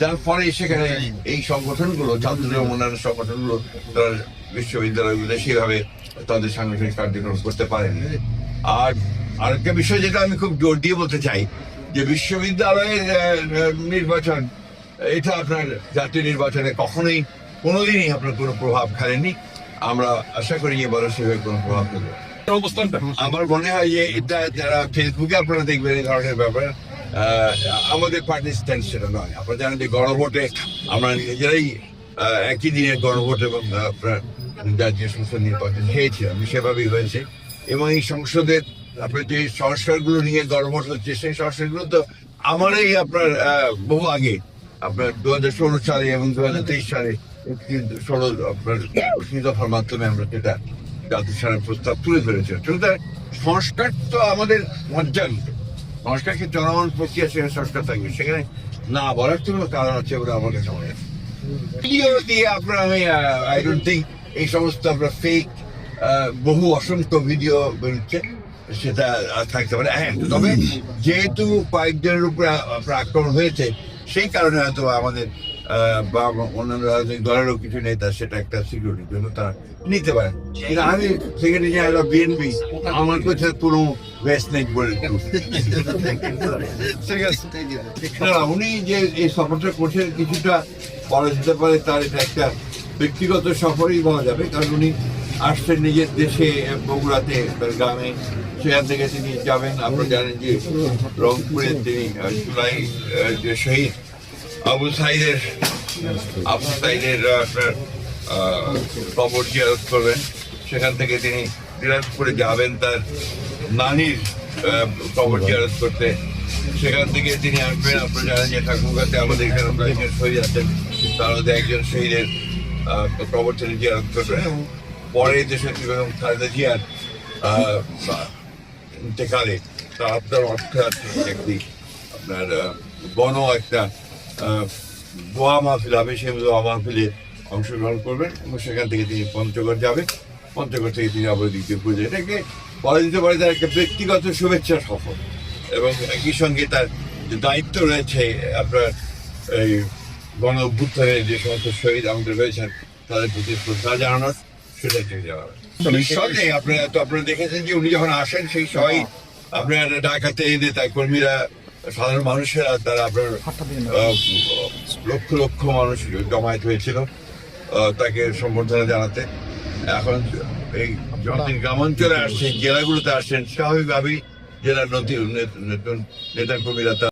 যার ফলে সেখানে এই সংগঠনগুলো, ছাত্র অন্যান্য সংগঠনগুলো তারা বিশ্ববিদ্যালয়গুলো সেভাবে তাদের সাংগঠনিক কার্যক্রম করতে পারেনি। আর আরেকটা বিষয় যেটা আমি খুব জোর দিয়ে বলতে চাই, যে বিশ্ববিদ্যালয়ের নির্বাচন, এটা আপনার জাতীয় নির্বাচনে কখনোই কোনোদিনই আপনার কোনো প্রভাব ফেলেনি। আমরা আশা করি এবারও সেভাবে কোনো প্রভাব ফেলবে। আমার মনে হয় যে এটা যারা ফেসবুকে আপনারা দেখবেন এই ধরনের ব্যাপার, আমাদের পার্টির স্ট্যান্ড সেটা নয়। আপনারা জানেন যে গণভোটে আমরা নিজেরাই একই দিনের গণভোট এবং আপনার জাতীয় সংসদ নির্বাচন হয়েছিলাম, সেভাবেই হয়েছে। এবং এই সংসদের আপনার যে সংস্কারগুলো নিয়ে গণভোট হচ্ছে, সেই সংস্কারগুলো তো আমারই আপনার বহু আগে, আপনার 2016 সালে এবং 2023 সালে 16 আপনার দফার মাধ্যমে আমরা সেটা জাতির সামনে প্রস্তাব তুলে ধরেছে। সুতরাং সংস্কার তো আমাদের মজ্জান, সংস্কারকে জনগণ প্রক্রিয়া, সেখানে সংস্কার থাকবে, সেখানে না বলার জন্য কারণ আছে বলে আমাদের সময় ভিডিও দিয়ে আপনার আমি আই ডোন্ট থিঙ্ক এই সমস্ত আপনার ফেক বহু অসংখ্য ভিডিও বেরোচ্ছে, সেটা থাকতে পারে। হ্যাঁ, তবে যেহেতু কয়েকজনের উপরে আক্রমণ হয়েছে, সেই কারণে হয়তো আমাদের বা অন্যান্য রাজনৈতিক দলেরও কিছু নেতা সেটা একটা সিকিউরিটির জন্য তারা নিতে পারে। কিন্তু আমি সেক্রেটারি জেনারেল অফ বিএনপি, আমার কাছে কোনো বেস্ট নেই বলে উনি যে এই সফরটা করছেন, কিছুটা বলা যেতে পারে তার এটা একটা ব্যক্তিগত সফরই বলা যাবে। কারণ উনি আসছেন নিজের দেশে, বগুড়াতে, তার গ্রামে, সেখান থেকে তিনি যাবেন। আপনারা জানেন যে রংপুরে তিনি জুলাই যে শহীদ আবু সাইদের আপনার কবর জিয়ারত করবেন। সেখান থেকে তিনি দিনাজপুরে যাবেন তার নানির কবর জিয়ারত করতে। সেখান থেকে তিনি আসবেন, আপনারা জানেন যে ঠাকুরগাঁতে আমাদের এখানে একজন শহীদ আছেন, তার মধ্যে একজন শহীদের কবর তিনি জিয়ারত করবেন। এবং পরে দেশের বেগম খালেদা জিয়ার ইন্তেকালে তার আপনার অর্থাৎ একটি আপনার গণ একটা দোয়া মাহফিল হবে, সেই দোয়া মাহফিলে অংশগ্রহণ করবেন এবং সেখান থেকে তিনি পঞ্চগড় যাবেন। পঞ্চগড় থেকে তিনি আবার দ্বিতীয় পুজো, এটাকে বলা যেতে পারে তার একটা ব্যক্তিগত শুভেচ্ছা সফর। এবং একই সঙ্গে তার যে দায়িত্ব রয়েছে আপনার এই গণ অভ্যুত্থানের যে সমস্ত শহীদ আমাদের রয়েছেন, তাদের প্রতি শ্রদ্ধা জানানোর, সেটা থেকে যাওয়া। নিঃসন্দেহে আপনারা দেখেছেন যে উনি যখন আসেন, সেই সবাই আপনার ঢাকাতে নেতা কর্মীরা, সাধারণ মানুষেরা, তারা আপনার লক্ষ লক্ষ মানুষ জমায়েত হয়েছিল তাকে সম্বর্ধনা জানাতে। এখন এই যখন গ্রামাঞ্চলে আসছেন, জেলাগুলোতে আসছেন, স্বাভাবিকভাবেই জেলার নতুন নেতা কর্মীরা